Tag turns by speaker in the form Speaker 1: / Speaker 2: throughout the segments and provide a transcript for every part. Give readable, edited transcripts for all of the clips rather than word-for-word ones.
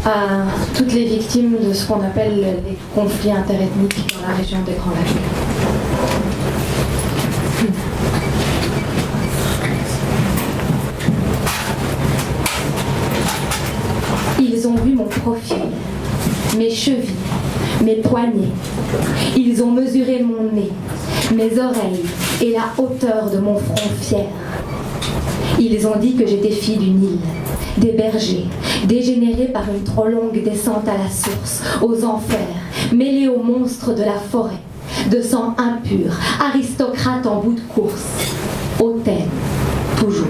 Speaker 1: à toutes les victimes de ce qu'on appelle les conflits interethniques dans la région des Grands Lacs. Ils ont vu mon profil, mes chevilles, mes poignets. Ils ont mesuré mon nez, mes oreilles et la hauteur de mon front fier. Ils ont dit que j'étais fille d'une île, des bergers, dégénérés par une trop longue descente à la source, aux enfers, mêlés aux monstres de la forêt, de sang impur, aristocrate en bout de course, hautaine, toujours.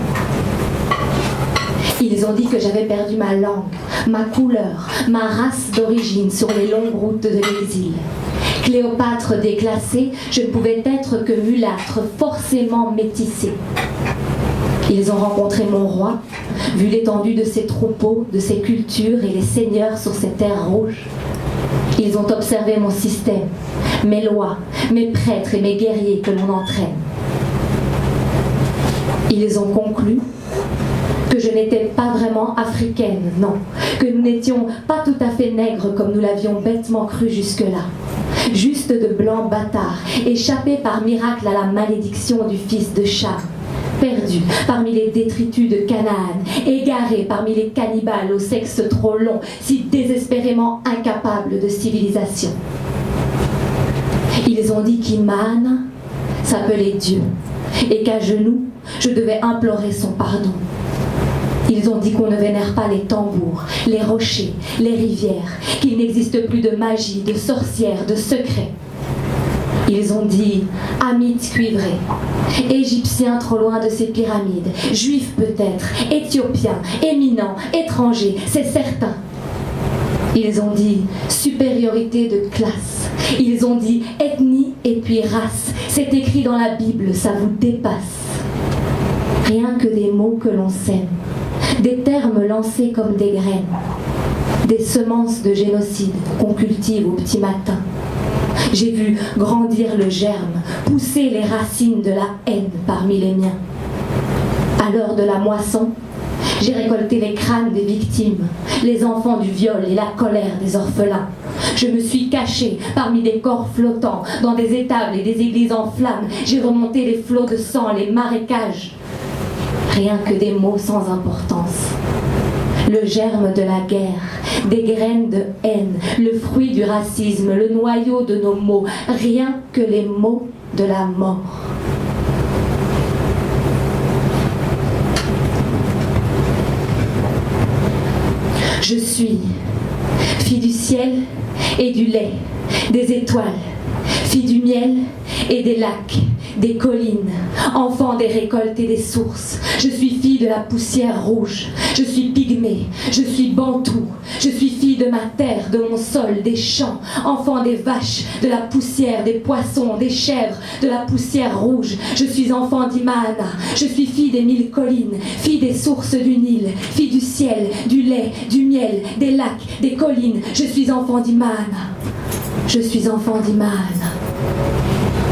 Speaker 1: Ils ont dit que j'avais perdu ma langue, ma couleur, ma race d'origine sur les longues routes de l'exil. Cléopâtre déclassée, je ne pouvais être que mulâtre, forcément métissée. Ils ont rencontré mon roi, vu l'étendue de ses troupeaux, de ses cultures et les seigneurs sur ces terres rouges. Ils ont observé mon système, mes lois, mes prêtres et mes guerriers que l'on entraîne. Ils ont conclu que je n'étais pas vraiment africaine, non, que nous n'étions pas tout à fait nègres comme nous l'avions bêtement cru jusque-là, juste de blancs bâtards, échappés par miracle à la malédiction du fils de Cham, perdus parmi les détritus de Canaan, égarés parmi les cannibales au sexe trop long, si désespérément incapables de civilisation. Ils ont dit qu'Iman s'appelait Dieu, et qu'à genoux, je devais implorer son pardon. Ils ont dit qu'on ne vénère pas les tambours, les rochers, les rivières, qu'il n'existe plus de magie, de sorcières, de secrets. Ils ont dit Hamites cuivrés, Égyptiens trop loin de ces pyramides, Juifs peut-être, Éthiopiens, éminents, étrangers, c'est certain. Ils ont dit supériorité de classe. Ils ont dit ethnie et puis race. C'est écrit dans la Bible, ça vous dépasse. Rien que des mots que l'on sème, des termes lancés comme des graines, des semences de génocide qu'on cultive au petit matin. J'ai vu grandir le germe, pousser les racines de la haine parmi les miens. À l'heure de la moisson, j'ai récolté les crânes des victimes, les enfants du viol et la colère des orphelins. Je me suis cachée parmi des corps flottants, dans des étables et des églises en flammes. J'ai remonté les flots de sang, les marécages. Rien que des mots sans importance. Le germe de la guerre, des graines de haine, le fruit du racisme, le noyau de nos mots, rien que les mots de la mort. Je suis fille du ciel et du lait, des étoiles, fille du miel et des lacs, des collines, enfant des récoltes et des sources. Je suis fille de la poussière rouge, je suis pygmée, je suis bantou, je suis fille de ma terre, de mon sol, des champs, enfant des vaches, de la poussière, des poissons, des chèvres, de la poussière rouge. Je suis enfant d'Imana, je suis fille des 1000 collines, fille des sources du Nil, fille du ciel, du lait, du miel, des lacs, des collines. Je suis enfant d'Imana, je suis enfant d'Imana.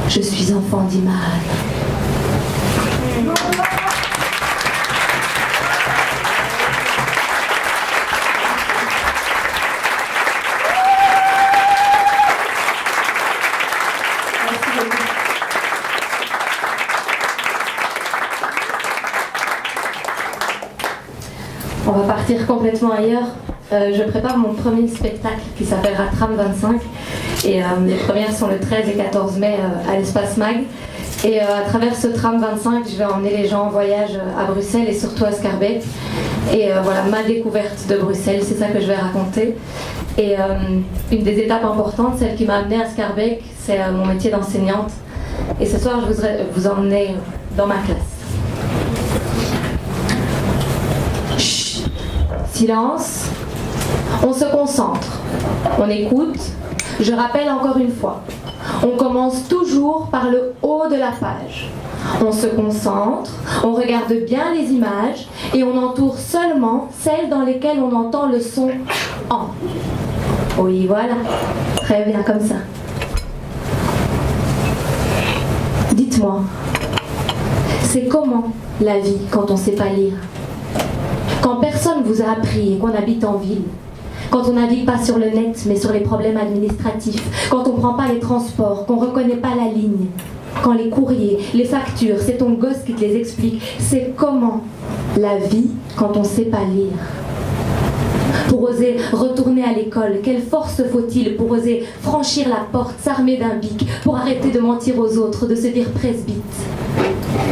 Speaker 1: Je suis enfant d'Iman. On va partir complètement ailleurs. Je prépare mon premier spectacle qui s'appellera Tram 25 et les premières sont le 13 et 14 mai à l'Espace Mag et à travers ce Tram 25 je vais emmener les gens en voyage à Bruxelles et surtout à Schaerbeek et voilà ma découverte de Bruxelles, c'est ça que je vais raconter et une des étapes importantes, celle qui m'a amenée à Schaerbeek, c'est mon métier d'enseignante et ce soir je voudrais vous emmener dans ma classe. Chut, silence. On se concentre, on écoute. Je rappelle encore une fois, on commence toujours par le haut de la page. On se concentre, on regarde bien les images et on entoure seulement celles dans lesquelles on entend le son « en ». Oui, voilà, très bien comme ça. Dites-moi, c'est comment la vie quand on ne sait pas lire? Quand personne vous a appris et qu'on habite en ville, quand on navigue pas sur le net mais sur les problèmes administratifs, quand on prend pas les transports, qu'on reconnaît pas la ligne, quand les courriers, les factures, c'est ton gosse qui te les explique. C'est comment la vie quand on sait pas lire. Pour oser retourner à l'école, quelle force faut-il pour oser franchir la porte, s'armer d'un bic, pour arrêter de mentir aux autres, de se dire presbyte.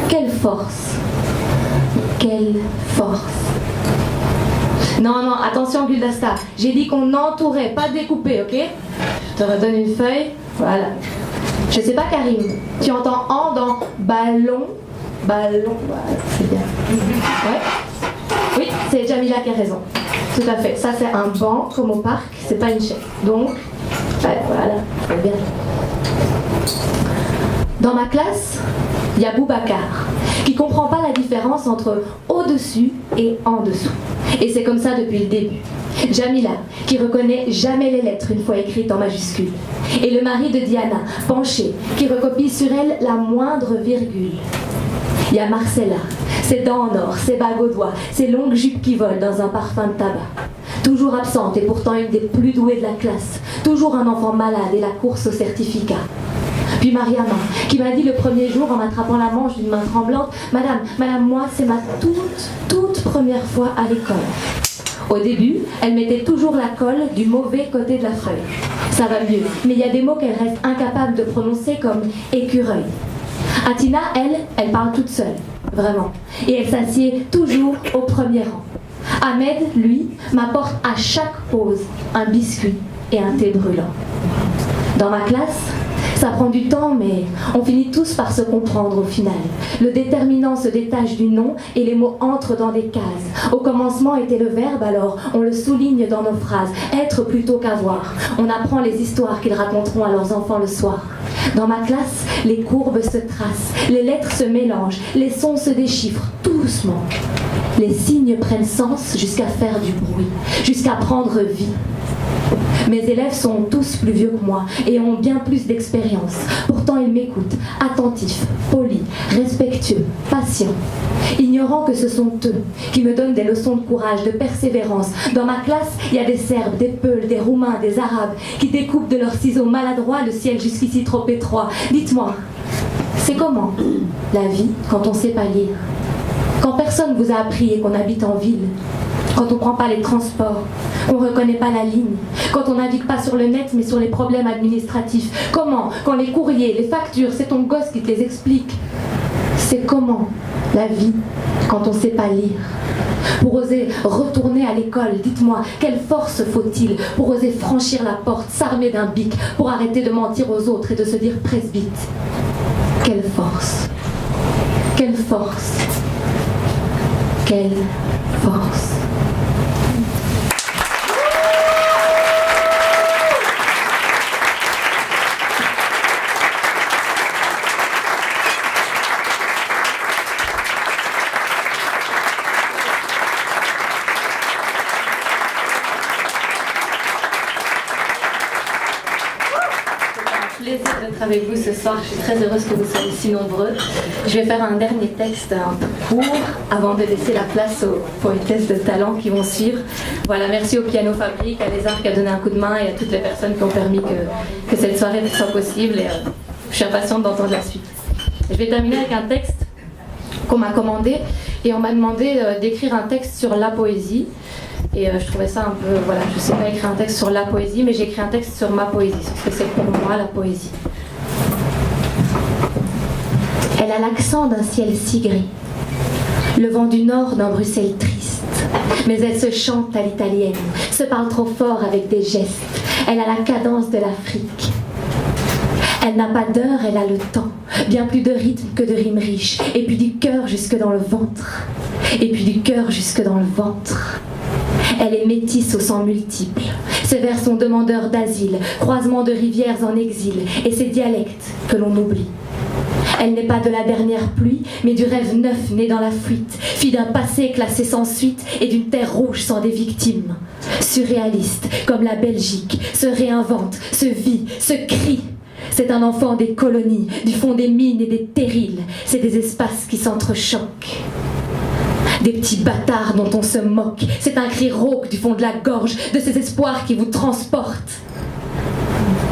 Speaker 1: Quelle force. Quelle force. Non, attention Guldasta, j'ai dit qu'on entourait, pas découpé, ok? Je te redonne une feuille, voilà. Je sais pas Karim, tu entends en dans ballon, voilà, c'est bien. Ouais. Oui, c'est Jamila qui a raison. Tout à fait, ça c'est un banc comme au parc, c'est pas une chaise. Donc, ouais, voilà, c'est bien. Dans ma classe, il y a Boubacar, qui comprend pas la différence entre au-dessus et en dessous. Et c'est comme ça depuis le début. Jamila, qui reconnaît jamais les lettres une fois écrites en majuscules. Et le mari de Diana, penché, qui recopie sur elle la moindre virgule. Il y a Marcella, ses dents en or, ses bagues aux doigts, ses longues jupes qui volent dans un parfum de tabac. Toujours absente et pourtant une des plus douées de la classe. Toujours un enfant malade et la course au certificat. Puis Mariama, qui m'a dit le premier jour en m'attrapant la manche d'une main tremblante, « Madame, moi, c'est ma toute première fois à l'école. » Au début, elle mettait toujours la colle du mauvais côté de la feuille. Ça va mieux, mais il y a des mots qu'elle reste incapable de prononcer comme écureuil. Atina, elle parle toute seule, vraiment. Et elle s'assied toujours au premier rang. Ahmed, lui, m'apporte à chaque pause un biscuit et un thé brûlant. Dans ma classe, ça prend du temps, mais on finit tous par se comprendre au final. Le déterminant se détache du nom et les mots entrent dans des cases. Au commencement était le verbe, alors on le souligne dans nos phrases. Être plutôt qu'avoir. On apprend les histoires qu'ils raconteront à leurs enfants le soir. Dans ma classe, les courbes se tracent, les lettres se mélangent, les sons se déchiffrent, tout doucement. Les signes prennent sens jusqu'à faire du bruit, jusqu'à prendre vie. Mes élèves sont tous plus vieux que moi et ont bien plus d'expérience. Pourtant, ils m'écoutent, attentifs, polis, respectueux, patients, ignorant que ce sont eux qui me donnent des leçons de courage, de persévérance. Dans ma classe, il y a des Serbes, des Peuls, des Roumains, des Arabes qui découpent de leurs ciseaux maladroits le ciel jusqu'ici trop étroit. Dites-moi, c'est comment la vie quand on ne sait pas lire? Quand personne vous a appris et qu'on habite en ville, quand on ne prend pas les transports, qu'on ne reconnaît pas la ligne, quand on navigue pas sur le net mais sur les problèmes administratifs. Comment? Quand les courriers, les factures, c'est ton gosse qui te les explique. C'est comment la vie quand on ne sait pas lire? Pour oser retourner à l'école, dites-moi, quelle force faut-il pour oser franchir la porte, s'armer d'un bic, pour arrêter de mentir aux autres et de se dire presbyte? Quelle force? Quelle force? Quelle force? Plaisir d'être avec vous ce soir, je suis très heureuse que vous soyez si nombreux. Je vais faire un dernier texte un peu court avant de laisser la place aux poétesses de talent qui vont suivre. Voilà, merci au Piano Fabrique, à Lézard qui a donné un coup de main et à toutes les personnes qui ont permis que cette soirée soit possible et je suis impatiente d'entendre la suite. Je vais terminer avec un texte qu'on m'a commandé et on m'a demandé d'écrire un texte sur la poésie. Et je trouvais ça un peu, voilà, je ne sais pas écrire un texte sur la poésie, mais j'ai écrit un texte sur ma poésie, sur ce que c'est pour moi la poésie. Elle a l'accent d'un ciel si gris, le vent du nord d'un Bruxelles triste, mais elle se chante à l'italienne, se parle trop fort avec des gestes, elle a la cadence de l'Afrique. Elle n'a pas d'heure, elle a le temps, bien plus de rythme que de rimes riches, et puis du cœur jusque dans le ventre, et puis du cœur jusque dans le ventre. Elle est métisse au sang multiple. Ses vers sont demandeurs d'asile, croisement de rivières en exil, et ses dialectes que l'on oublie. Elle n'est pas de la dernière pluie, mais du rêve neuf né dans la fuite, fille d'un passé classé sans suite et d'une terre rouge sans des victimes. Surréaliste, comme la Belgique, se réinvente, se vit, se crie. C'est un enfant des colonies, du fond des mines et des terrils. C'est des espaces qui s'entrechoquent. Des petits bâtards dont on se moque. C'est un cri rauque du fond de la gorge, de ces espoirs qui vous transportent.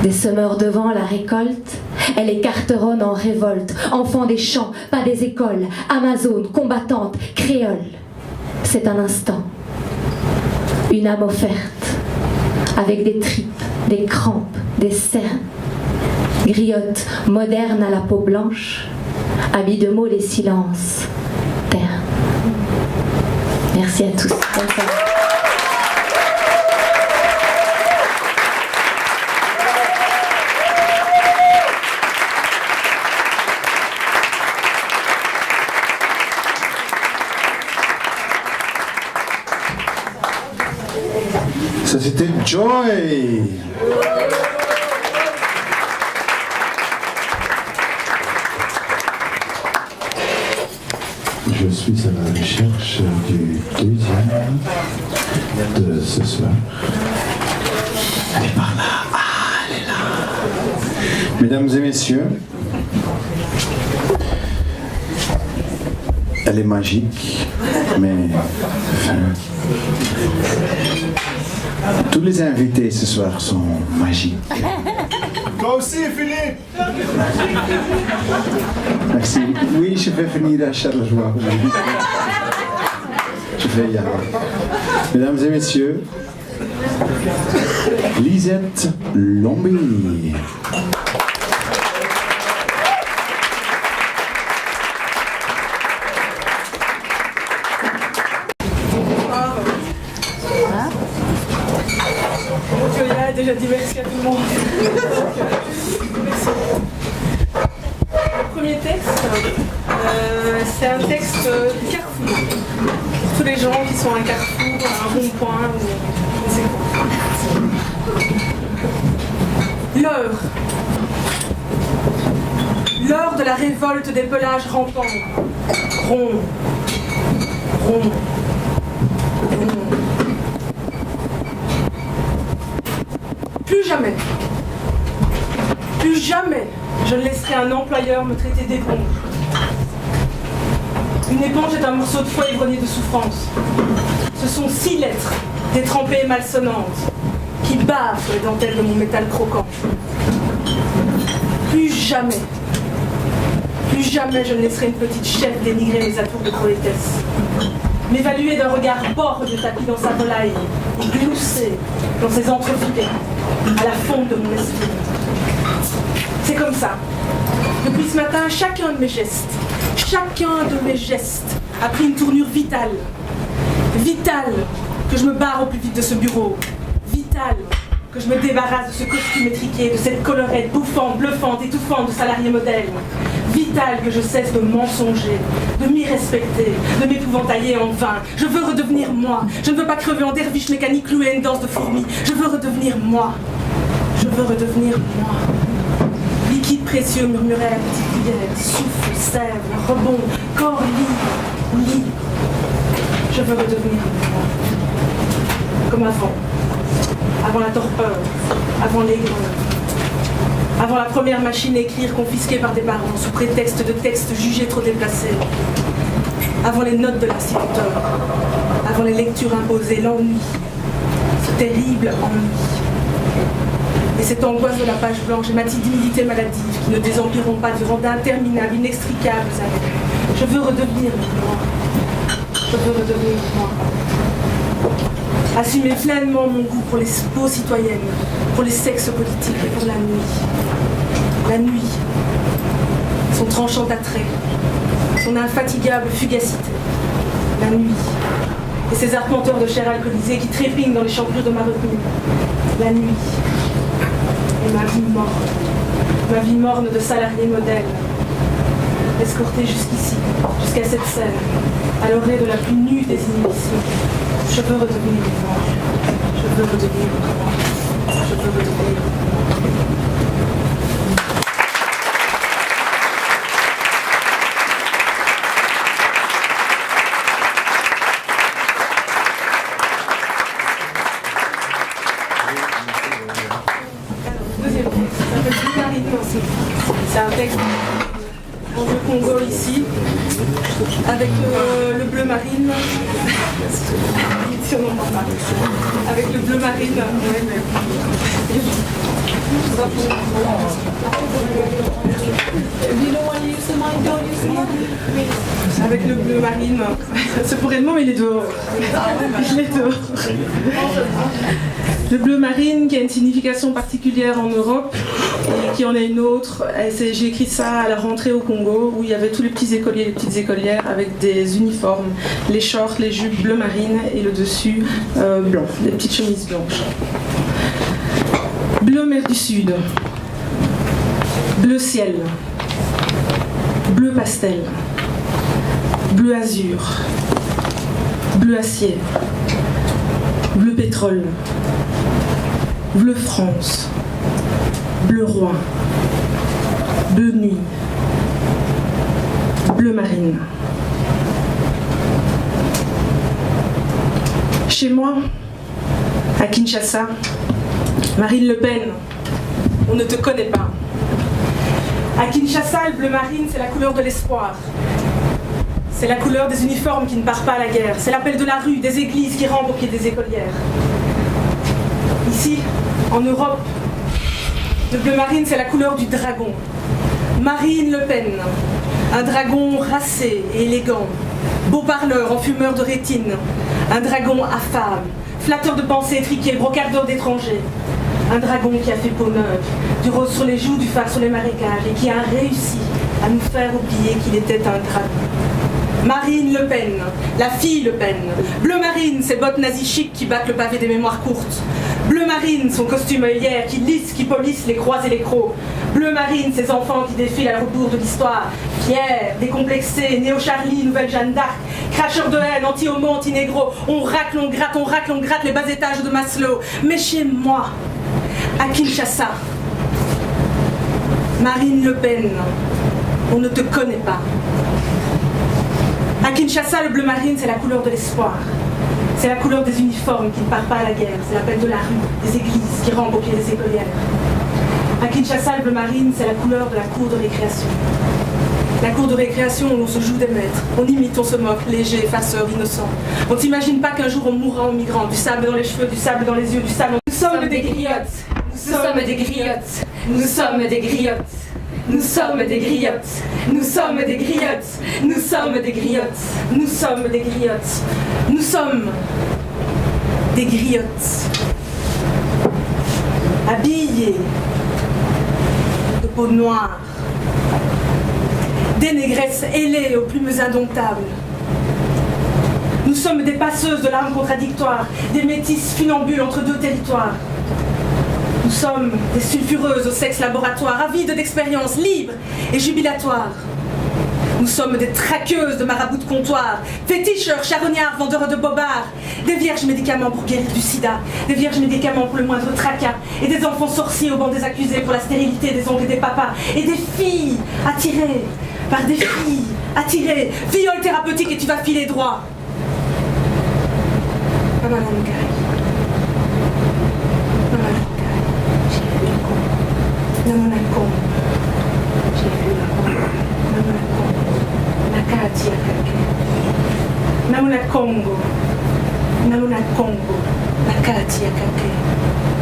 Speaker 1: Des semeurs devant la récolte, elle écarteronne en révolte, enfants des champs, pas des écoles, amazone, combattante, créole. C'est un instant, une âme offerte, avec des tripes, des crampes, des cernes, griotte moderne à la peau blanche, habit de mots les silences, ternes. Merci à tous. Bonne soirée.
Speaker 2: Ça c'était Joy. Je suis à la recherche du deuxième de ce soir. Elle est par là. Ah, elle est là. Mesdames et messieurs, elle est magique, mais enfin, tous les invités ce soir sont magiques.
Speaker 3: Toi aussi, Philippe.
Speaker 2: Merci. Oui, je vais venir à Charleroi. Je vais y aller. Mesdames et messieurs, Lisette Lombe.
Speaker 4: Déjà dit merci à tout le monde. Merci. Le premier texte, c'est un texte carrefour. Pour tous les gens qui sont à un carrefour, à un rond-point, ou l'heure. L'heure de la révolte des pelages rampants. Rond. Rond. Rond. Plus jamais, je ne laisserai un employeur me traiter d'éponge. Une éponge est un morceau de foie ivronné de souffrance. Ce sont 6 lettres, détrempées et malsonnantes, qui bavent les dentelles de mon métal croquant. Plus jamais je ne laisserai une petite chèvre dénigrer mes atours de poétesse. M'évaluer d'un regard borgne tapis dans sa volaille et glousser dans ses entrefilets à la fonte de mon estime. C'est comme ça. Depuis ce matin, chacun de mes gestes a pris une tournure vitale. Vitale que je me barre au plus vite de ce bureau. Vitale que je me débarrasse de ce costume étriqué, de cette collerette bouffante, bluffante, étouffante de salarié modèle. Vital que je cesse de mensonger, de m'y-respecter, de m'épouvantailler en vain. Je veux redevenir moi. Je ne veux pas crever en derviche mécanique cloué à une danse de fourmis. Je veux redevenir moi. Je veux redevenir moi. Liquide précieux murmurait à la petite cuillère. Souffle, sève, rebond, corps libre. Je veux redevenir moi. Comme avant. Avant la torpeur. Avant l'aigreur. Avant la première machine à écrire confisquée par des parents sous prétexte de textes jugés trop déplacés. Avant les notes de l'instituteur. Avant les lectures imposées, l'ennui. Ce terrible ennui. Et cette angoisse de la page blanche et ma timidité maladive qui ne désempireront pas durant d'interminables, inextricables années. Je veux redevenir moi. Je veux redevenir moi. Assumer pleinement mon goût pour les peaux citoyennes, pour les sexes politiques et pour la nuit. La nuit, son tranchant attrait, son infatigable fugacité. La nuit, et ces arpenteurs de chair alcoolisée qui trépignent dans les chambrures de ma retenue. La nuit, et ma vie morne de salarié modèle, escortée jusqu'ici, jusqu'à cette scène, à l'orée de la plus nue des inhibitions. Je veux redevenir moi. Je veux redevenir moi. Je veux redevenir moi. Deuxième texte, ça s'appelle Binarité. C'est un texte en bleu Congo ici, avec le bleu marine. Si on n'entend pas. Avec le bleu marine. Ouais, mais... Avec le bleu marine. C'est pour Edmond, mais il est dehors. Il est dehors. Le bleu marine qui a une signification particulière en Europe et qui en a une autre. J'ai écrit ça à la rentrée au Congo où il y avait tous les petits écoliers et les petites écolières avec des uniformes, les shorts, les jupes bleu marine et le dessus blanc, des petites chemises blanches. Bleu mer du Sud, bleu ciel, bleu pastel, bleu azur, bleu acier, bleu pétrole, bleu France, bleu roi, bleu nuit, bleu marine. Chez moi, à Kinshasa, Marine Le Pen, on ne te connaît pas. À Kinshasa, le bleu marine, c'est la couleur de l'espoir. C'est la couleur des uniformes qui ne partent pas à la guerre. C'est l'appel de la rue, des églises qui rampent au pied des écolières. Ici, en Europe, le bleu marine, c'est la couleur du dragon. Marine Le Pen, un dragon racé et élégant, beau parleur, enfumeur de rétine, un dragon affable, flatteur de pensées étriquées, brocardeur d'étrangers. Un dragon qui a fait peau neuve, du rose sur les joues, du phare sur les marécages, et qui a réussi à nous faire oublier qu'il était un dragon. Marine Le Pen, la fille Le Pen. Bleu marine, ses bottes nazies chic qui battent le pavé des mémoires courtes. Bleu marine, son costume œillère qui lisse, qui polisse les croix et les crocs. Bleu marine, ses enfants qui défilent à rebours de l'histoire. Fiers, décomplexés, néo-Charlie, nouvelle Jeanne d'Arc. Cracheurs de haine, anti-homo, anti-négro. On racle, on gratte les bas étages de Maslow. Mais chez moi, à Kinshasa, Marine Le Pen, on ne te connaît pas. À Kinshasa, le bleu marine, c'est la couleur de l'espoir. C'est la couleur des uniformes qui ne partent pas à la guerre. C'est l'appel de la rue, des églises qui rampent au pied des écolières. À Kinshasa, le bleu marine, c'est la couleur de la cour de récréation. La cour de récréation où l'on se joue des maîtres. On imite, on se moque, léger, farceur, innocent. On ne s'imagine pas qu'un jour on mourra en migrant. Du sable dans les cheveux, du sable dans les yeux, du sable... Nous sommes des griottes. Nous sommes des griottes. Nous sommes des griottes. Nous sommes des griottes. Nous sommes des griottes. Nous sommes des griottes. Nous sommes des griottes. Nous sommes des griottes. Habillées de peau noire. Des négresses ailées aux plumes indomptables. Nous sommes des passeuses de larmes contradictoires, des métisses funambules entre deux territoires. Nous sommes des sulfureuses au sexe laboratoire, avides d'expériences libres et jubilatoires. Nous sommes des traqueuses de marabouts de comptoir, féticheurs, charognards, vendeurs de bobards, des vierges médicaments pour guérir du sida, des vierges médicaments pour le moindre tracas, et des enfants sorciers au banc des accusés pour la stérilité des oncles et des papas, et des filles attirées par des filles attirées, viol thérapeutique et tu vas filer droit.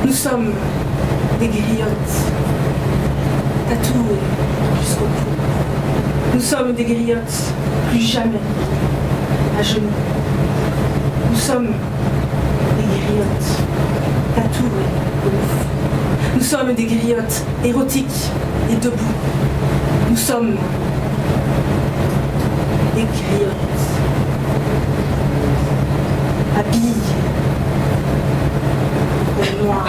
Speaker 4: Nous sommes des griottes, tatouées jusqu'au cou. Nous sommes des griottes, plus jamais à genoux. Nous sommes des griottes, tatouées au cou. Nous sommes des griottes érotiques et debout. Nous sommes des griottes habillées au noir,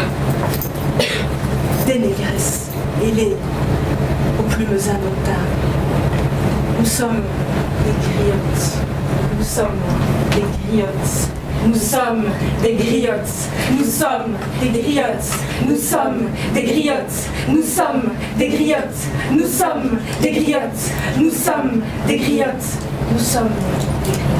Speaker 4: des négresses ailées aux plumes indomptables. Nous sommes des griottes. Nous sommes des griottes. Nous sommes des griottes. Nous sommes des griottes. Nous sommes des griottes. Nous sommes des griottes. Nous sommes des griottes. Nous sommes des griottes. Nous sommes des griottes.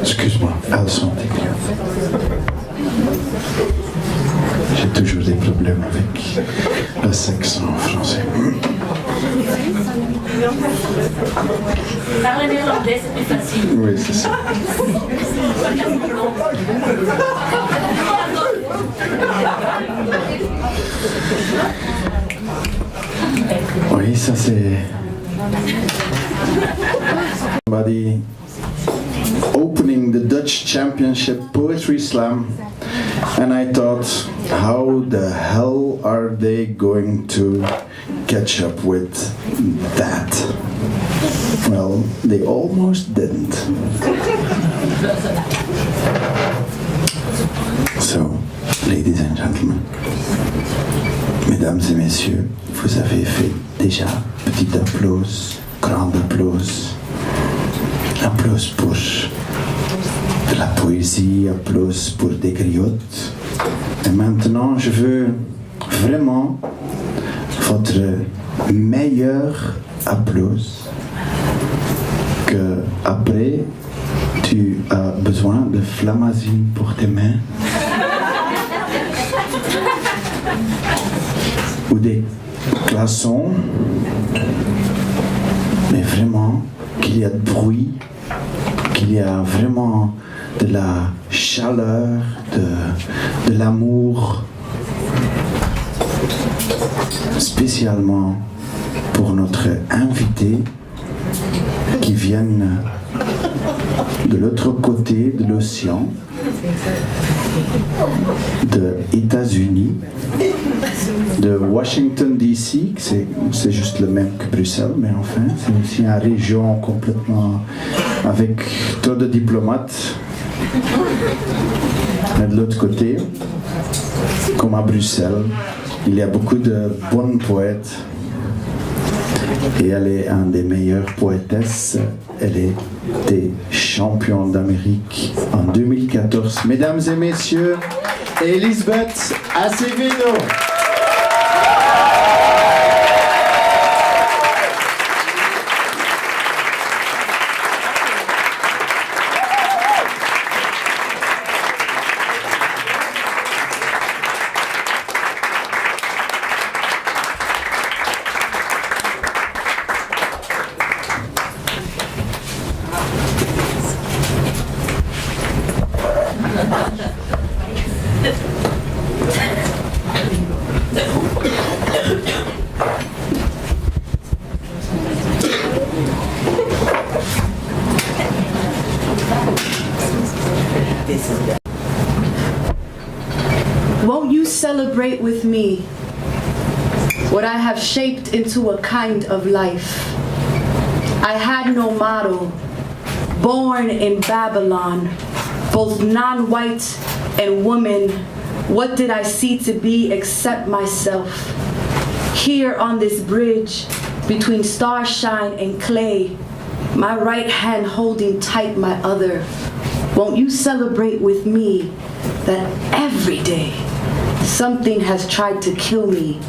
Speaker 2: Excuse-moi, elles sont écrites. J'ai toujours des problèmes avec le sexe en français.
Speaker 5: Parler néerlandais, c'est plus facile.
Speaker 2: Oui, c'est ça. Oui, ça c'est... Somebody opening the Dutch Championship Poetry Slam, and I thought, how the hell are they going to catch up with that? Well, they almost didn't. So, ladies and gentlemen, mesdames et messieurs, vous avez fait déjà petit applause, grand applause, applause pour de la poésie, applause pour des griottes. Et maintenant, je veux vraiment votre meilleur applause, que après tu as besoin de flamazine pour tes mains ou des glaçons, mais vraiment qu'il y a de bruit, qu'il y a vraiment de la chaleur, de l'amour, spécialement pour notre invité qui viennent de l'autre côté de l'océan, de États-Unis, de Washington DC, c'est juste le même que Bruxelles, mais enfin c'est aussi une région complètement avec trop de diplomates. Mais de l'autre côté, comme à Bruxelles, il y a beaucoup de bonnes poètes. Et elle est une des meilleures poétesses. Elle est des champions d'Amérique en 2014. Mesdames et messieurs, Lisette Acevedo.
Speaker 6: Won't you celebrate with me what I have shaped into a kind of life? I had no model, born in Babylon, both non-white and woman. What did I see to be except myself? Here on this bridge between starshine and clay, my right hand holding tight my other. Won't you celebrate with me that every day something has tried to kill me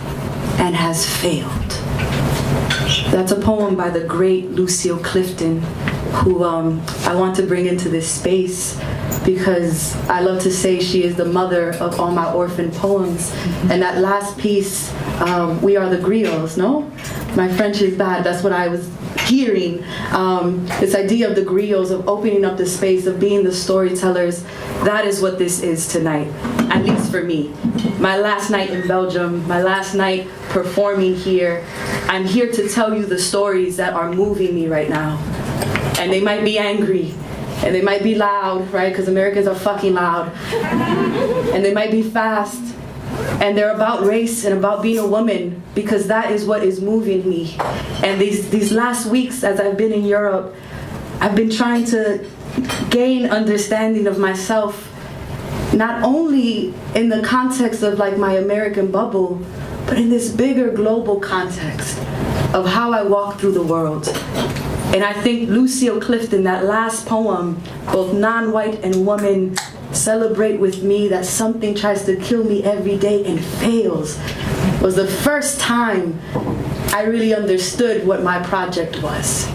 Speaker 6: and has failed? That's a poem by the great Lucille Clifton, who I want to bring into this space because I love to say she is the mother of all my orphan poems. And that last piece, we are the griots, no? My French is bad, that's what I was hearing. This idea of the griots, of opening up the space, of being the storytellers, that is what this is tonight, at least for me. My last night in Belgium, my last night performing here, I'm here to tell you the stories that are moving me right now. And they might be angry, and they might be loud, right? Because Americans are fucking loud. And they might be fast, and they're about race and about being a woman, because that is what is moving me. And these last weeks, as I've been in Europe, I've been trying to gain understanding of myself, not only in the context of like my American bubble, but in this bigger global context of how I walk through the world. And I think Lucille Clifton, that last poem, both non-white and woman, celebrate with me that something tries to kill me every day and fails, was the first time I really understood what my project was.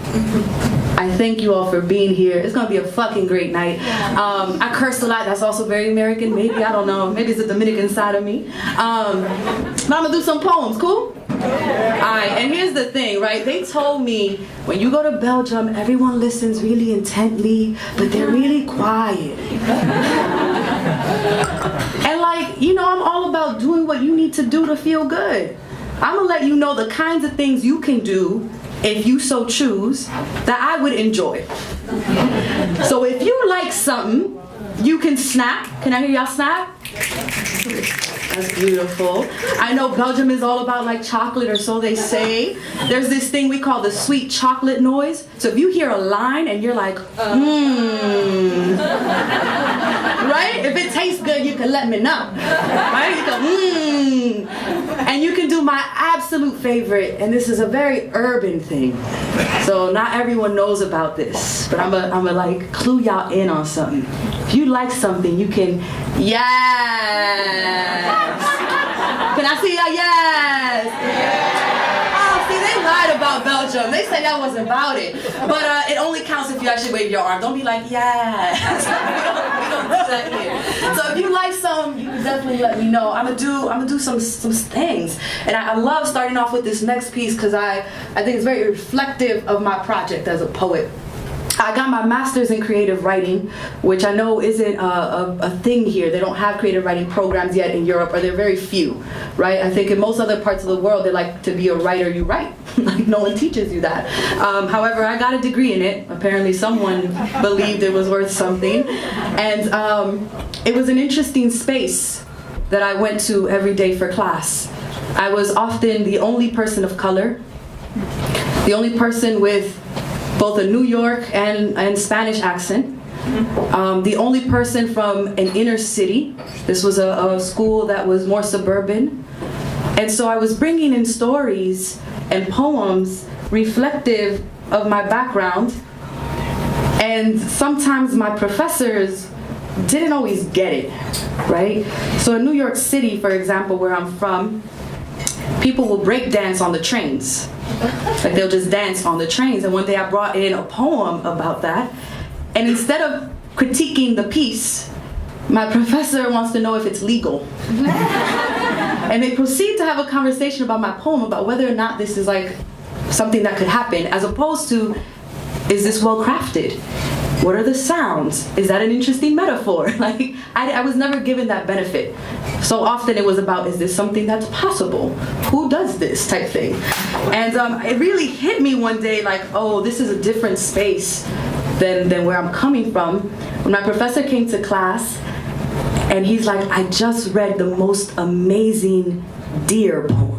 Speaker 6: I thank you all for being here. It's gonna be a fucking great night. I cursed a lot. That's also very American. Maybe, I don't know. Maybe it's the Dominican side of me. But I'm gonna do some poems. Cool? Alright, and here's the thing, right? They told me when you go to Belgium, everyone listens really intently, but they're really quiet. And like, you know, I'm all about doing what you need to do to feel good. I'm gonna let you know the kinds of things you can do if you so choose that I would enjoy. So if you like something, you can snap. Can I hear y'all snap? That's beautiful. I know Belgium is all about like chocolate, or so they say. There's this thing we call the sweet chocolate noise. So if you hear a line and you're like, right? If it tastes good, you can let me know. Right? You go, And you can do my absolute favorite, and this is a very urban thing. So not everyone knows about this, but I'm gonna like clue y'all in on something. If you like something, you can, yes. Can I see y'all? Yes. Oh, see, they lied about Belgium. They said that wasn't about it. But it only counts if you actually wave your arm. Don't be like, yes. we don't do that here. So if you like some, you can definitely let me know. I'm gonna do some things. And I love starting off with this next piece because I think it's very reflective of my project as a poet. I got my master's in creative writing, which I know isn't a thing here. They don't have creative writing programs yet in Europe, or they're very few, right? I think in most other parts of the world, they like to be a writer, you write. Like no one teaches you that. However, I got a degree in it. Apparently someone believed it was worth something. And it was an interesting space that I went to every day for class. I was often the only person of color, the only person with both a New York and Spanish accent. The only person from an inner city. This was a school that was more suburban. And so I was bringing in stories and poems reflective of my background. And sometimes my professors didn't always get it, right? So in New York City, for example, where I'm from, people will break dance on the trains. Like they'll just dance on the trains. And one day I brought in a poem about that. And instead of critiquing the piece, my professor wants to know if it's legal. And they proceed to have a conversation about my poem, about whether or not this is like something that could happen, as opposed to, is this well crafted? What are the sounds? Is that an interesting metaphor? Like, I was never given that benefit. So often it was about, is this something that's possible? Who does this type thing? And it really hit me one day like, oh, this is a different space than where I'm coming from. When my professor came to class, and he's like, I just read the most amazing deer poem.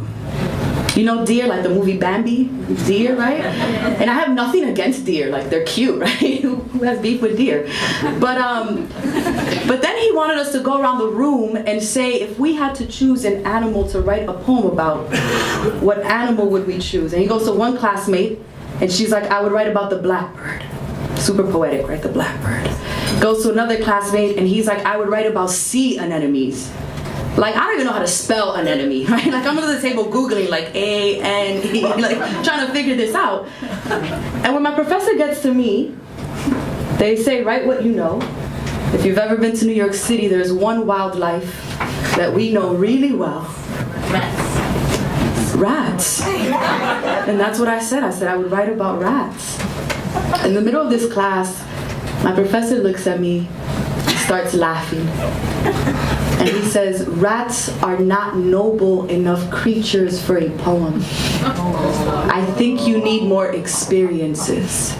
Speaker 6: You know Deer, like the movie Bambi? Deer, right? And I have nothing against deer, like they're cute, right? Who has beef with deer? But then he wanted us to go around the room and say, if we had to choose an animal to write a poem about, what animal would we choose? And he goes to one classmate, and she's like, I would write about the blackbird. Super poetic, right? The blackbird. Goes to another classmate, and he's like, I would write about sea anemones. Like, I don't even know how to spell anemone, right? Like, I'm under the table Googling, like, A-N-E, like, trying to figure this out. And when my professor gets to me, they say, write what you know. If you've ever been to New York City, there's one wildlife that we know really well. Rats. And that's what I said. I said I would write about rats. In the middle of this class, my professor looks at me, starts laughing. And he says, rats are not noble enough creatures for a poem. I think you need more experiences.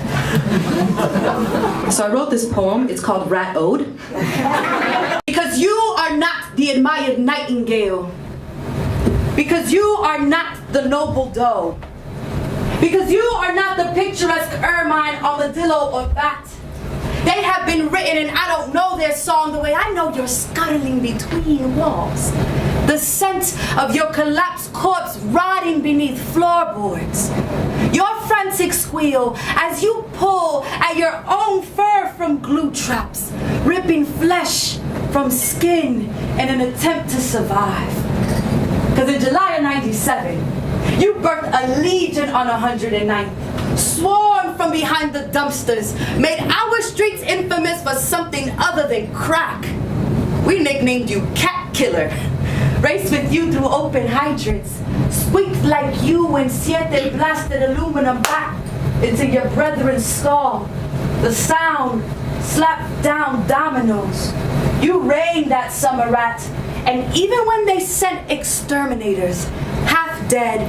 Speaker 6: So I wrote this poem. It's called Rat Ode. Because you are not the admired nightingale. Because you are not the noble doe. Because you are not the picturesque ermine, armadillo, or bat. They have been written and I don't know their song the way I know you're scuttling between walls. The scent of your collapsed corpse rotting beneath floorboards. Your frantic squeal as you pull at your own fur from glue traps, ripping flesh from skin in an attempt to survive. Because in July of '97, You birthed a legion on 109th, swarmed from behind the dumpsters, made our streets infamous for something other than crack. We nicknamed you Cat Killer, raced with you through open hydrants, squeaked like you when Siete blasted aluminum back into your brethren's skull. The sound slapped down dominoes. You reigned that summer rat, and even when they sent exterminators, half dead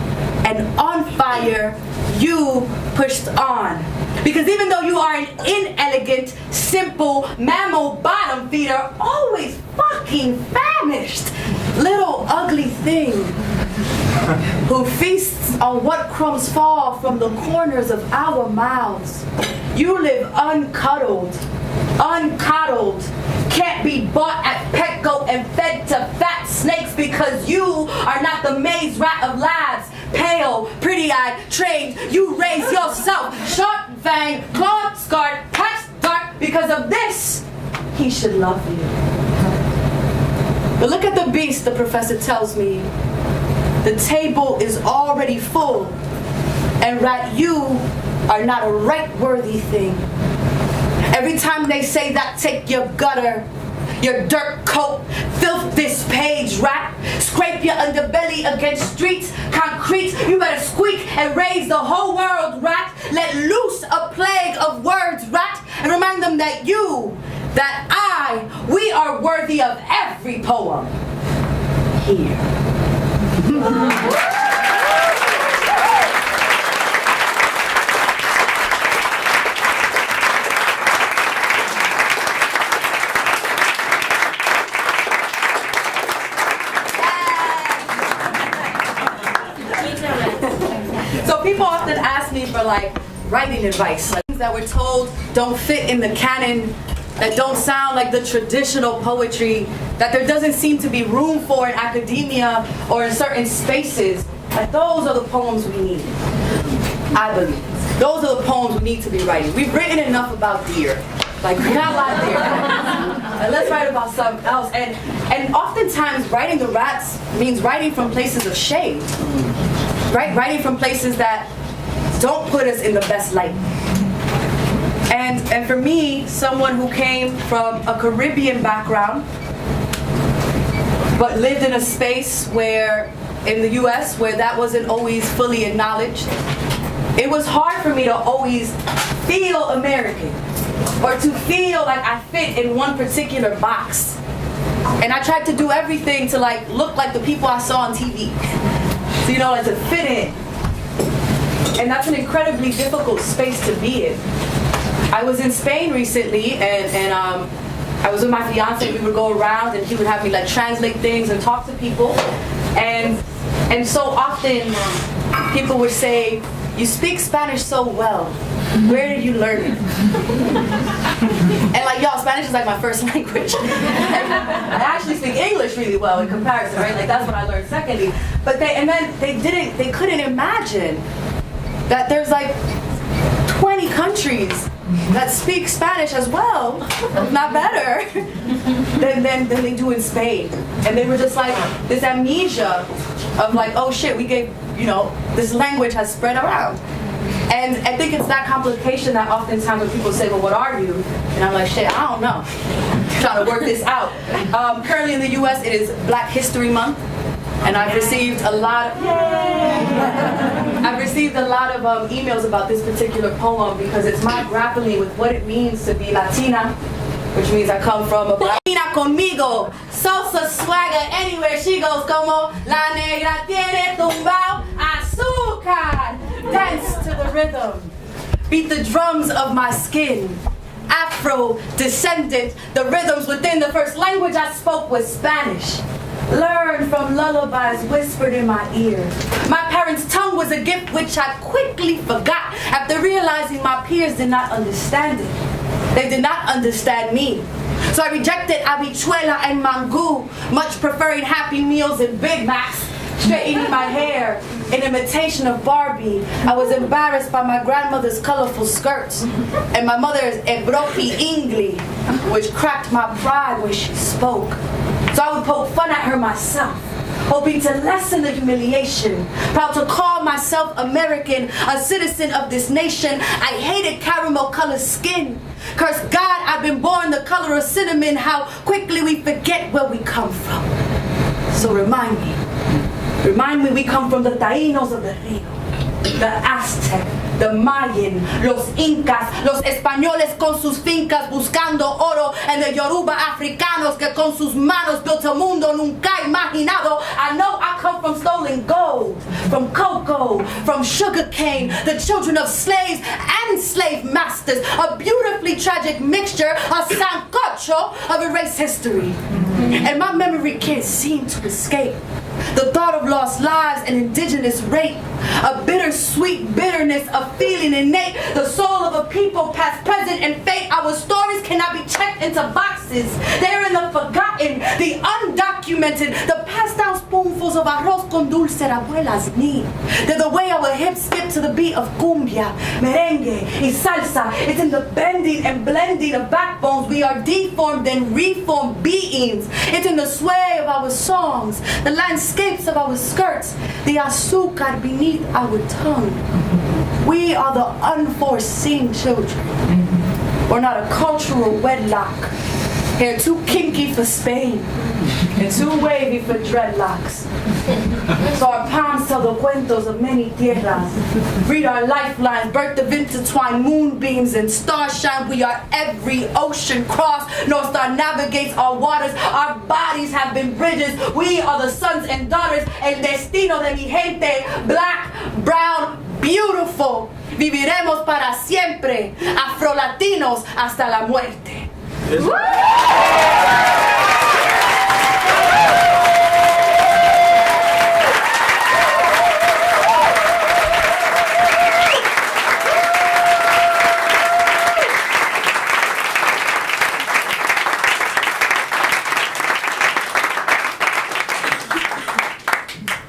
Speaker 6: and on fire, you pushed on. Because even though you are an inelegant, simple, mammal bottom feeder, always fucking famished, little ugly thing who feasts on what crumbs fall from the corners of our mouths, you live uncuddled, can't be bought at Petco and fed to fat snakes because you are not the maze rat of labs. Pale, pretty-eyed, trained, you raise yourself. Sharp fang, clawed, scarred, patched dark. Because of this, he should love you. But look at the beast, the professor tells me. The table is already full. And rat, you are not a right-worthy thing. Every time they say that, take your gutter, your dirt coat, filth this page, rat. Scrape your underbelly against streets, concrete. You better squeak and raise the whole world, rat. Let loose a plague of words, rat. And remind them that you, that I, we are worthy of every poem. Here. So people often ask me for like writing advice, like things that we're told don't fit in the canon, that don't sound like the traditional poetry, that there doesn't seem to be room for in academia or in certain spaces. Like those are the poems we need, I believe. Those are the poems we need to be writing. We've written enough about deer. Like, we got a lot of deer. And let's write about something else. And oftentimes writing the rats means writing from places of shade. Right? Writing from places that don't put us in the best light. And for me, someone who came from a Caribbean background, but lived in a space where, in the US, where that wasn't always fully acknowledged, it was hard for me to always feel American, or to feel like I fit in one particular box. And I tried to do everything to like look like the people I saw on TV. So, you know, like to fit in. And that's an incredibly difficult space to be in. I was in Spain recently, and I was with my fiance. We would go around, and he would have me like translate things and talk to people. And so often, people would say, "You speak Spanish so well. Where did you learn it?" And like, y'all, Spanish is like my first language. I actually speak English really well in comparison, right? Like that's what I learned secondly. But they couldn't imagine that there's like 20 countries that speak Spanish as well, if not better, than they do in Spain. And they were just like, this amnesia of like, oh shit, we gave, you know, this language has spread around. And I think it's that complication that oftentimes when people say, well, what are you? And I'm like, shit, I don't know. I'm trying to work this out. Currently in the US, it is Black History Month. And I've received a lot of, emails about this particular poem because it's my grappling with what it means to be Latina, which means I come from a black Latina conmigo, salsa swagger anywhere she goes, como la negra tiene tumbao azúcar. Dance to the rhythm, beat the drums of my skin. Afro descendant, the rhythms within the first language I spoke was Spanish. Learned from lullabies whispered in my ear. My parents' tongue was a gift which I quickly forgot after realizing my peers did not understand it. They did not understand me. So I rejected habichuela and mango, much preferring Happy Meals and Big Macs, straightening my hair in imitation of Barbie. I was embarrassed by my grandmother's colorful skirts and my mother's ebroki ingli, which cracked my pride when she spoke. So I would poke fun at her myself. hoping to lessen the humiliation. Proud to call myself American, a citizen of this nation. I hated caramel colored skin. Curse God, I've been born the color of cinnamon. How quickly we forget where we come from. So remind me we come from the Taínos of the Rio, the Aztec, the Mayan, los Incas, los Españoles con sus fincas buscando oro, and the Yoruba Africanos que con sus manos built a mundo nunca imaginado. I know I come from stolen gold, from cocoa, from sugar cane, the children of slaves and slave masters, a beautifully tragic mixture, a sancocho of erased history. And my memory can't seem to escape the thought of lost lives and indigenous rape, a bittersweet bitterness of feeling innate, the soul of a people past, present, and fate. Our stories cannot be checked into boxes. They're in the forgotten, the undocumented, the passed down spoonfuls of arroz con dulce abuelas need. They're the way our hips skip to the beat of cumbia, merengue, y salsa. It's in the bending and blending of backbones. We are deformed and reformed beings. It's in the sway of our songs, the landscapes of our skirts, the azúcar beneath our tongue. We are the unforeseen children. We're not a cultural wedlock. Hair too kinky for Spain and too wavy for dreadlocks. So our palms tell the cuentos of many tierras. Read our lifelines, birth of intertwined moonbeams and starshine. We are every ocean crossed. North Star navigates our waters. Our bodies have been bridges. We are the sons and daughters. El destino de mi gente. Black, brown, beautiful. Viviremos para siempre. Afro-latinos hasta la muerte.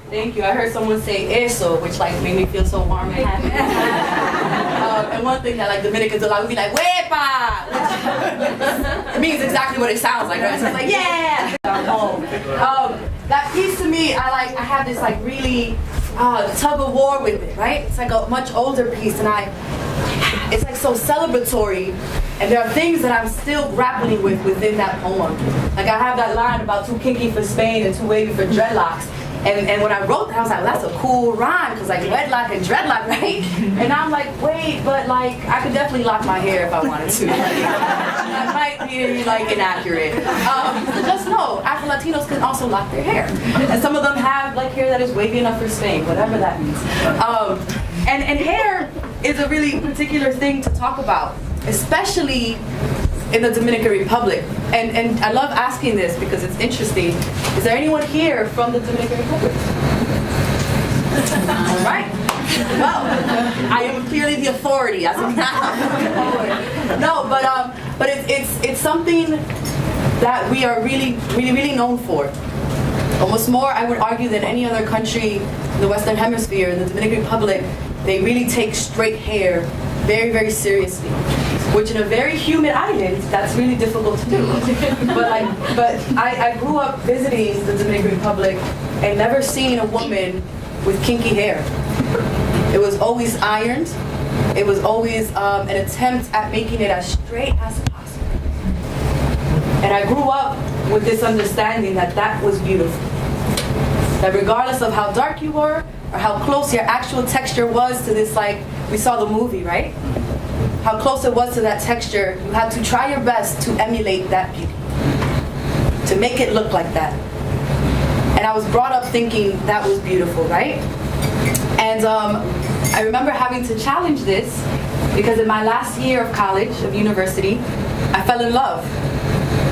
Speaker 6: Thank you. I heard someone say eso, which like made me feel so warm and happy. And one thing that like Dominicans a lot would be like, "Wepa!" It means exactly what it sounds like, right? So it's like, yeah. That piece to me, I have this like really tug of war with it, right? It's like a much older piece, and it's like so celebratory. And there are things that I'm still grappling with within that poem. Like I have that line about too kinky for Spain and too wavy for dreadlocks. And when I wrote that, I was like, well, that's a cool rhyme, because like wedlock and dreadlock, right? And I'm like, wait, but like, I could definitely lock my hair if I wanted to. That might be like inaccurate. Just know, Afro-Latinos can also lock their hair. And some of them have like hair that is wavy enough for Spain, whatever that means. And hair is a really particular thing to talk about, especially in the Dominican Republic. And I love asking this because it's interesting. Is there anyone here from the Dominican Republic? All right. Well, I am clearly the authority as of now. No, but it's something that we are really known for. Almost more, I would argue, than any other country in the Western Hemisphere. In the Dominican Republic, they really take straight hair very, very seriously. Which in a very humid island, that's really difficult to do. But I grew up visiting the Dominican Republic and never seen a woman with kinky hair. It was always ironed. It was always an attempt at making it as straight as possible. And I grew up with this understanding that that was beautiful. That regardless of how dark you were or how close your actual texture was to this, like, we saw the movie, right? How close it was to that texture, you had to try your best to emulate that beauty, to make it look like that. And I was brought up thinking that was beautiful, right? And I remember having to challenge this because in my last year of college, of university, I fell in love.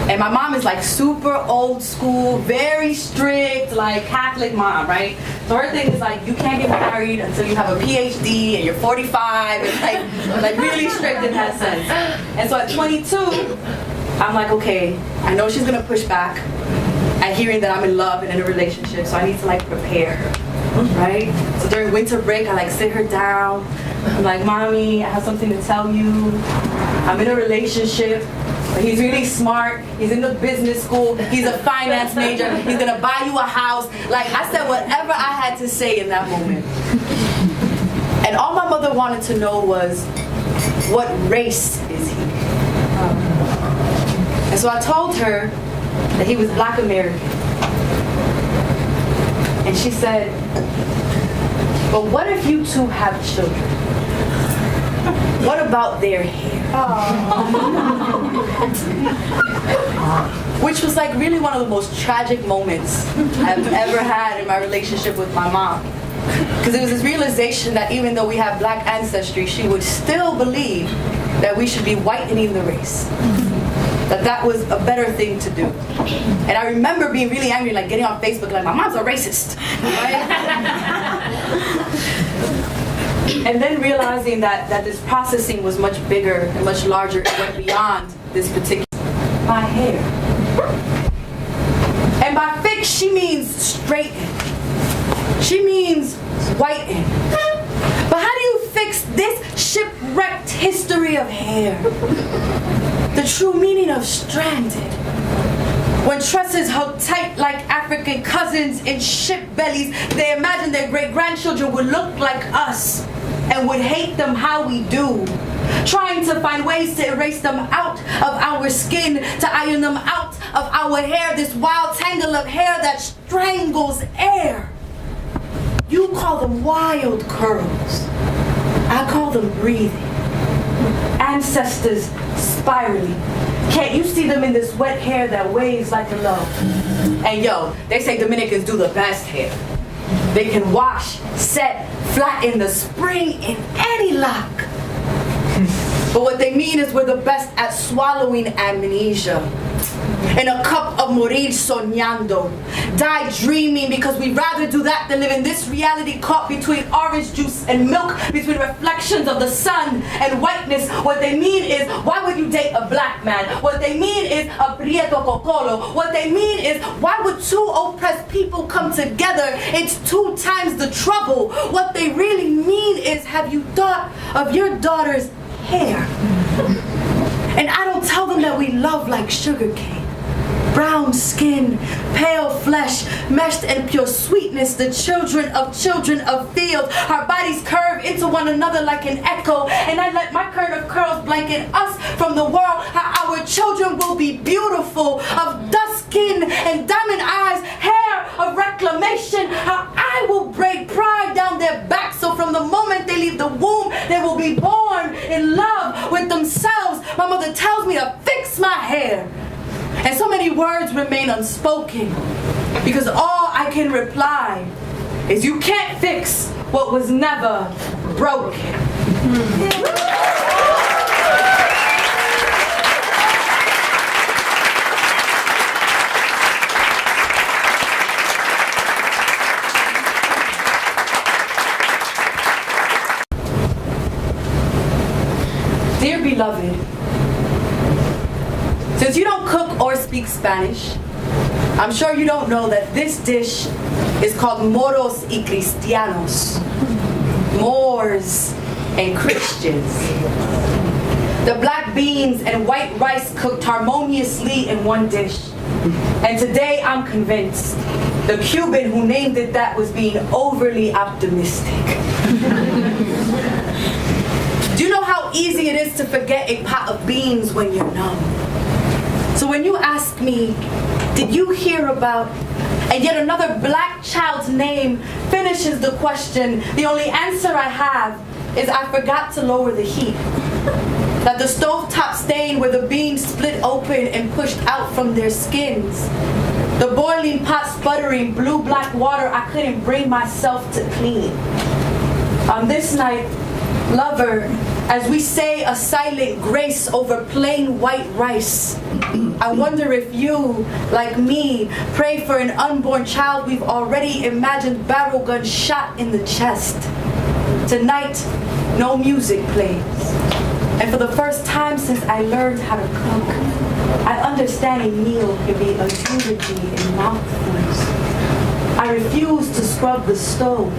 Speaker 6: And my mom is like super old school, very strict, like Catholic mom, right? So her thing is like, you can't get married until you have a PhD and you're 45. It's like really strict in that sense. And so at 22, I'm like, okay, I know she's gonna push back at hearing that I'm in love and in a relationship, so I need to like prepare her, right? So during winter break, I like sit her down. I'm like, mommy, I have something to tell you. I'm in a relationship. He's really smart. He's in the business school. He's a finance major. He's gonna buy you a house. Like, I said whatever I had to say in that moment. And all my mother wanted to know was, what race is he? And so I told her that he was Black American. And she said, but what if you two have children? What about their hair? Which was like really one of the most tragic moments I've ever had in my relationship with my mom. Because it was this realization that even though we have Black ancestry, she would still believe that we should be whitening the race. That was a better thing to do. And I remember being really angry, like getting on Facebook, like, my mom's a racist, right? And then realizing that this processing was much bigger and much larger. It went beyond this particular, my hair. And by fix, she means straighten. She means whiten. But how do you fix this shipwrecked history of hair? The true meaning of stranded. When tresses held tight like African cousins in ship bellies, they imagined their great-grandchildren would look like us and would hate them how we do. Trying to find ways to erase them out of our skin, to iron them out of our hair, this wild tangle of hair that strangles air. You call them wild curls. I call them breathing. Ancestors spiraling. Can't you see them in this wet hair that waves like a love? And yo, they say Dominicans do the best hair. They can wash, set, flat in the spring in any lock. But what they mean is we're the best at swallowing amnesia. In a cup of morir soñando. Die dreaming, because we'd rather do that than live in this reality caught between orange juice and milk, between reflections of the sun and whiteness. What they mean is, why would you date a Black man? What they mean is a prieto cocolo. What they mean is, why would two oppressed people come together? It's 2 times the trouble. What they really mean is, have you thought of your daughter's hair? And I don't tell them that we love like sugar cane. Brown skin, pale flesh, meshed in pure sweetness, the children of fields. Our bodies curve into one another like an echo, and I let my curtain of curls blanket us from the world. How our children will be beautiful, of dust skin and diamond eyes, hair of reclamation. How I will braid pride down their backs, so from the moment they leave the womb, they will be born in love with themselves. My mother tells me to fix my hair. And so many words remain unspoken, because all I can reply is, you can't fix what was never broken. Dear beloved, since you don't cook or speak Spanish, I'm sure you don't know that this dish is called moros y cristianos, Moors and Christians. The black beans and white rice cooked harmoniously in one dish. And today I'm convinced the Cuban who named it that was being overly optimistic. Do you know how easy it is to forget a pot of beans when you're numb? So when you ask me, did you hear about, and yet another black child's name finishes the question, the only answer I have is I forgot to lower the heat. That the stovetop stain where the beans split open and pushed out from their skins. The boiling pot sputtering blue-black water I couldn't bring myself to clean. On this night, lover, as we say a silent grace over plain white rice, I wonder if you, like me, pray for an unborn child we've already imagined barrel gun shot in the chest. Tonight, no music plays. And for the first time since I learned how to cook, I understand a meal can be a eulogy in mouthfuls. I refuse to scrub the stove.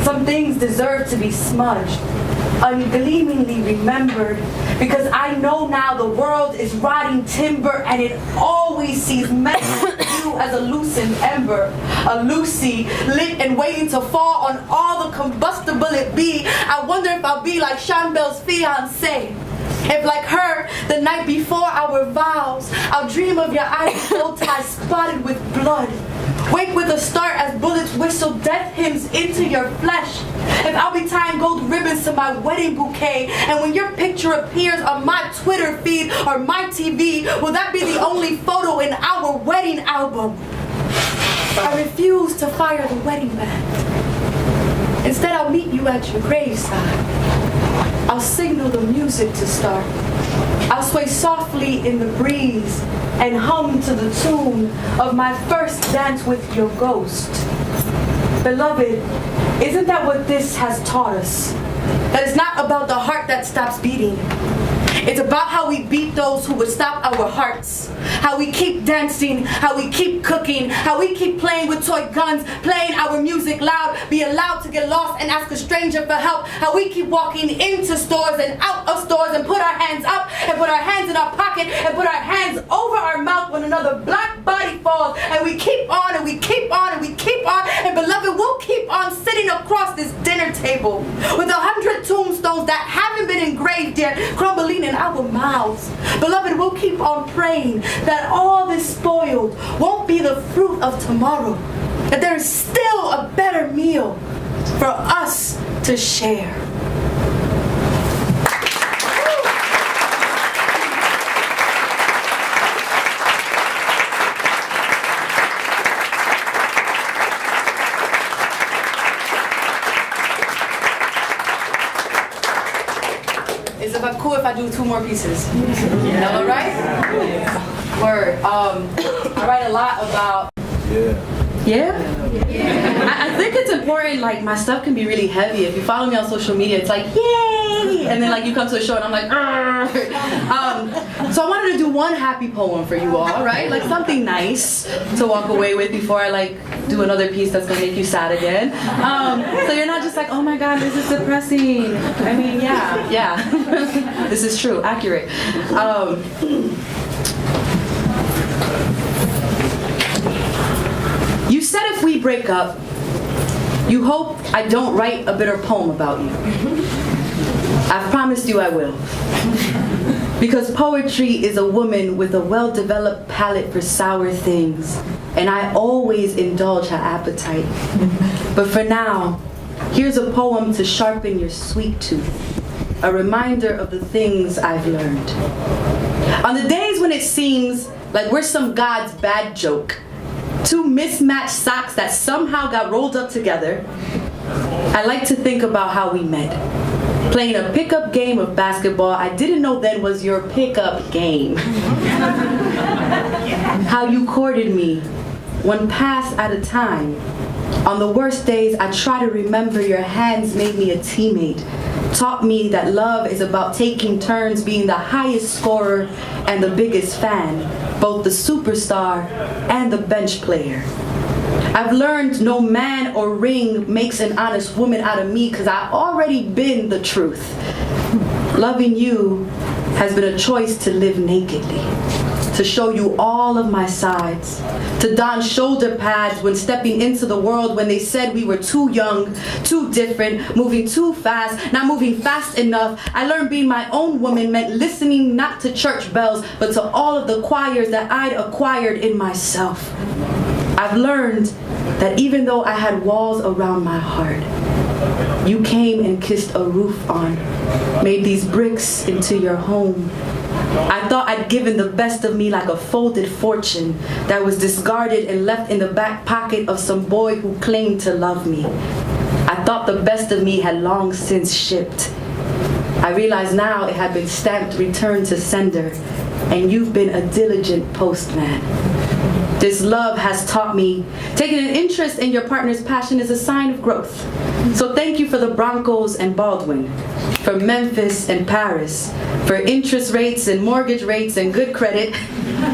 Speaker 6: Some things deserve to be smudged. ungleamingly remembered, because I know now the world is rotting timber and it always sees men like you as a loosened ember, a Lucy lit and waiting to fall on all the combustible it be. I wonder if I'll be like Sean Bell's fiancé. If like her, the night before our vows, I'll dream of your eyes bow tie spotted with blood. Wake with a start as bullets whistle death hymns into your flesh. If I'll be tying gold ribbons to my wedding bouquet, and when your picture appears on my Twitter feed or my TV, will that be the only photo in our wedding album? I refuse to fire the wedding band. Instead, I'll meet you at your graveside. I'll signal the music to start. I'll sway softly in the breeze and hum to the tune of my first dance with your ghost. Beloved, isn't that what this has taught us? That it's not about the heart that stops beating. It's about how we beat those who would stop our hearts. How we keep dancing, how we keep cooking, how we keep playing with toy guns, playing our music loud, be allowed to get lost and ask a stranger for help. How we keep walking into stores and out of stores and put our hands up and put our hands in our pocket and put our hands over our mouth when another black body falls. And we keep on and we keep on and we keep on. And beloved, we'll keep on sitting across this dinner table with 100 tombstones that haven't been engraved yet, crumbling in our mouths. Beloved, we'll keep on praying that all this spoiled won't be the fruit of tomorrow, that there is still a better meal for us to share. Is it cool if I do 2 more pieces? Yeah. All right? Word. I write a lot about. Yeah? I think it's important, like, my stuff can be really heavy. If you follow me on social media, it's like, yay! And then, like, you come to a show and I'm like, so I wanted to do one happy poem for you all, right? Like, something nice to walk away with before I, like, do another piece that's gonna make you sad again. So you're not just like, oh my God, this is depressing. I mean, yeah. This is true, accurate. You said if we break up, you hope I don't write a bitter poem about you. I've promised you I will. Because poetry is a woman with a well-developed palate for sour things, and I always indulge her appetite. But for now, here's a poem to sharpen your sweet tooth, a reminder of the things I've learned. On the days when it seems like we're some God's bad joke, 2 mismatched socks that somehow got rolled up together, I like to think about how we met. Playing a pickup game of basketball I didn't know then was your pickup game. How you courted me, 1 pass at a time. On the worst days, I try to remember your hands made me a teammate. Taught me that love is about taking turns being the highest scorer and the biggest fan, both the superstar and the bench player. I've learned no man or ring makes an honest woman out of me because I've already been the truth. Loving you has been a choice to live nakedly, to show you all of my sides, to don shoulder pads when stepping into the world when they said we were too young, too different, moving too fast, not moving fast enough. I learned being my own woman meant listening not to church bells, but to all of the choirs that I'd acquired in myself. I've learned that even though I had walls around my heart, you came and kissed a roof on, made these bricks into your home. I thought I'd given the best of me like a folded fortune that was discarded and left in the back pocket of some boy who claimed to love me. I thought the best of me had long since shipped. I realize now it had been stamped returned to sender, and you've been a diligent postman. This love has taught me taking an interest in your partner's passion is a sign of growth. So thank you for the Broncos and Baldwin, for Memphis and Paris, for interest rates and mortgage rates and good credit.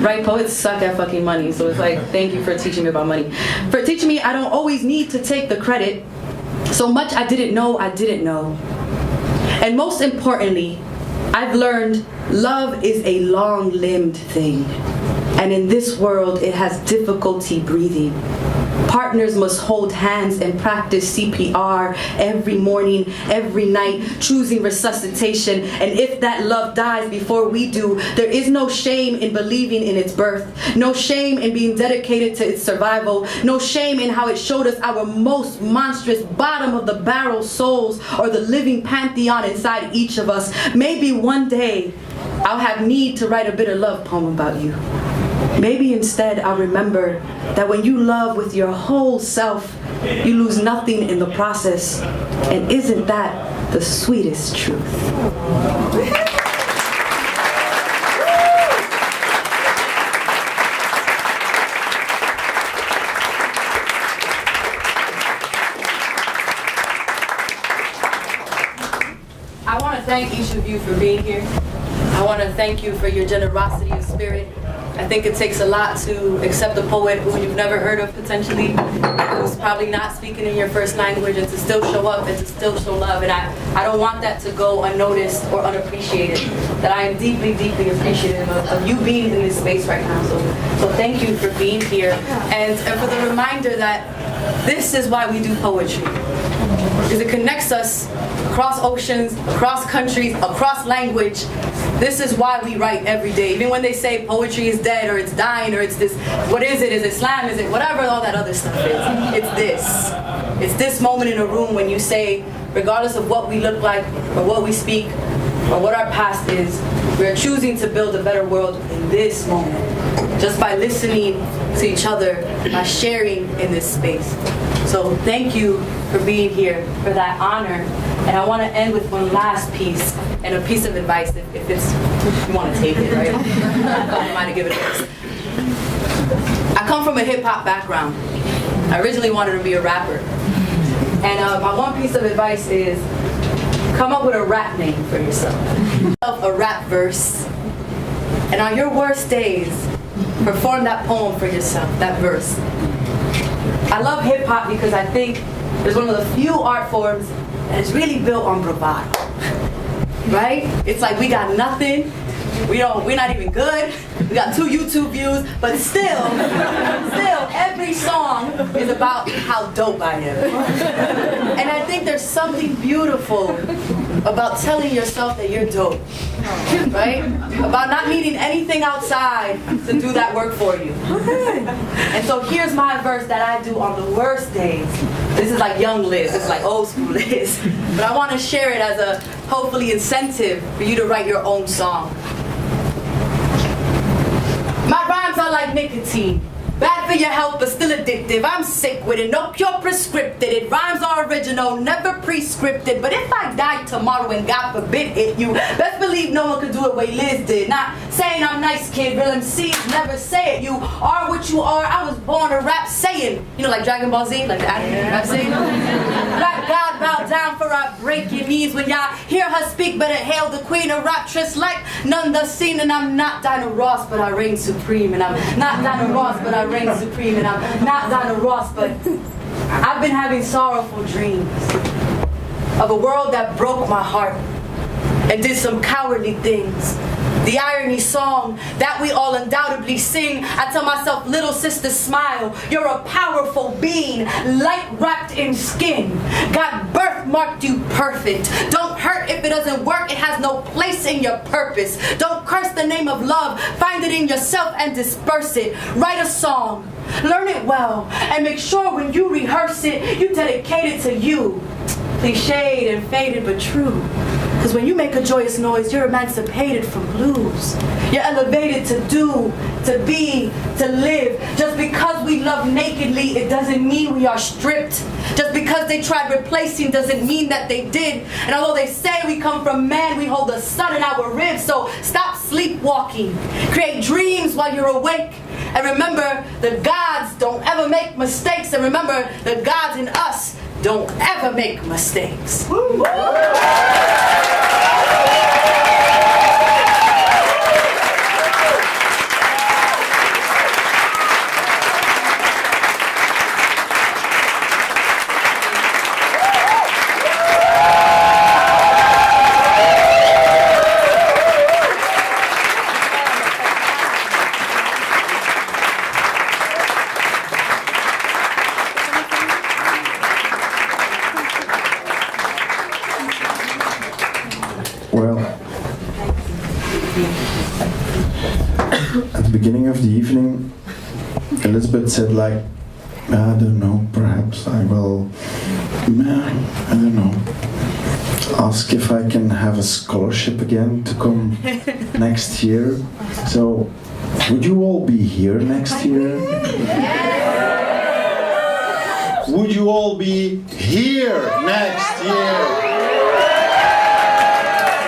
Speaker 6: Right, poets suck at fucking money, so it's like, thank you for teaching me about money. For teaching me I don't always need to take the credit. So much I didn't know. And most importantly, I've learned love is a long-limbed thing. And in this world, it has difficulty breathing. Partners must hold hands and practice CPR every morning, every night, choosing resuscitation. And if that love dies before we do, there is no shame in believing in its birth, no shame in being dedicated to its survival, no shame in how it showed us our most monstrous bottom of the barrel souls or the living pantheon inside each of us. Maybe one day I'll have need to write a bitter love poem about you. Maybe instead I'll remember that when you love with your whole self, you lose nothing in the process. And isn't that the sweetest truth? I want to thank each of you for being here. I want to thank you for your generosity of spirit. I think it takes a lot to accept a poet who you've never heard of potentially, who's probably not speaking in your first language, and to still show up and to still show love. And I don't want that to go unnoticed or unappreciated. That I am deeply, deeply appreciative of you being in this space right now. So thank you for being here. And for the reminder that this is why we do poetry. Because it connects us across oceans, across countries, across language. This is why we write every day. Even when they say poetry is dead or it's dying or it's this, what is it? Is it slam? Is it whatever all that other stuff is? It's this. It's this moment in a room when you say, regardless of what we look like or what we speak or what our past is, we're choosing to build a better world in this moment. Just by listening to each other, by sharing in this space. So thank you for being here, for that honor. And I want to end with one last piece, and a piece of advice, if you want to take it, right? I might give it a piece. I come from a hip-hop background. I originally wanted to be a rapper. And my one piece of advice is, come up with a rap name for yourself. A rap verse. And on your worst days, perform that poem for yourself, that verse. I love hip-hop because I think it's one of the few art forms that is really built on bravado, right? It's like we got nothing, we're not even good, we got 2 YouTube views, but still, every song is about how dope I am. And I think there's something beautiful about telling yourself that you're dope, right? About not needing anything outside to do that work for you. And so here's my verse that I do on the worst days. This is like young Liz, this is like old school Liz. But I want to share it as a, hopefully, incentive for you to write your own song. My rhymes are like nicotine. Bad for your health, but still addictive. I'm sick with it, no pure prescripted. It rhymes are original, never pre-scripted. But if I die tomorrow and God forbid hit you, best believe no one could do it the way Liz did. Not saying I'm nice, kid, real MCs never say it. You are what you are, I was born to rap saying. You know, like Dragon Ball Z, like the anime rap saying. Rap God, bow down for I break your knees. When y'all hear her speak, better hail the queen of raptress like none thus seen. And I'm not Dinah Ross, but I reign supreme. And I'm not Dinah Ross, but I reign supreme. And I'm not Dinah Ross, but I've been having sorrowful dreams of a world that broke my heart and did some cowardly things. The irony song that we all undoubtedly sing. I tell myself, little sister, smile. You're a powerful being, light wrapped in skin. God birthmarked you perfect. Don't hurt if it doesn't work. It has no place in your purpose. Don't curse the name of love. Find it in yourself and disperse it. Write a song. Learn it well. And make sure when you rehearse it, you dedicate it to you. Cliched and faded, but true. Because when you make a joyous noise, you're emancipated from blues. You're elevated to do, to be, to live. Just because we love nakedly, it doesn't mean we are stripped. Just because they tried replacing doesn't mean that they did. And although they say we come from man, we hold the sun in our ribs. So stop sleepwalking. Create dreams while you're awake. And remember, the gods don't ever make mistakes. And remember, the gods in us don't ever make mistakes.
Speaker 2: At the beginning of the evening, Elizabeth said like, I don't know, perhaps I will, I don't know, ask if I can have a scholarship again to come next year. So, would you all be here next year? Would you all be here next year?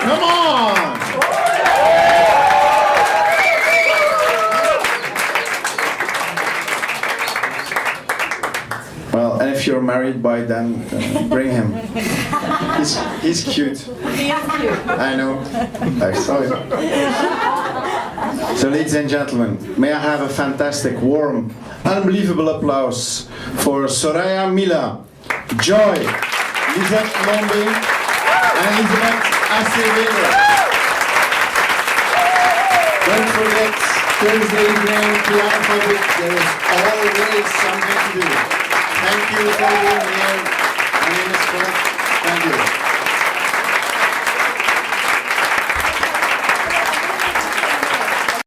Speaker 2: Come on! Well, and if you're married by then, bring him. He's cute.
Speaker 4: He is cute.
Speaker 2: I know. I saw it. So, ladies and gentlemen, may I have a fantastic, warm, unbelievable applause for Soraya Mila, Joy, Lisette Lombe, and Elizabeth Acevedo. Don't forget, Thursday evening, Piano Public, there is always something to do. Thank you for being here.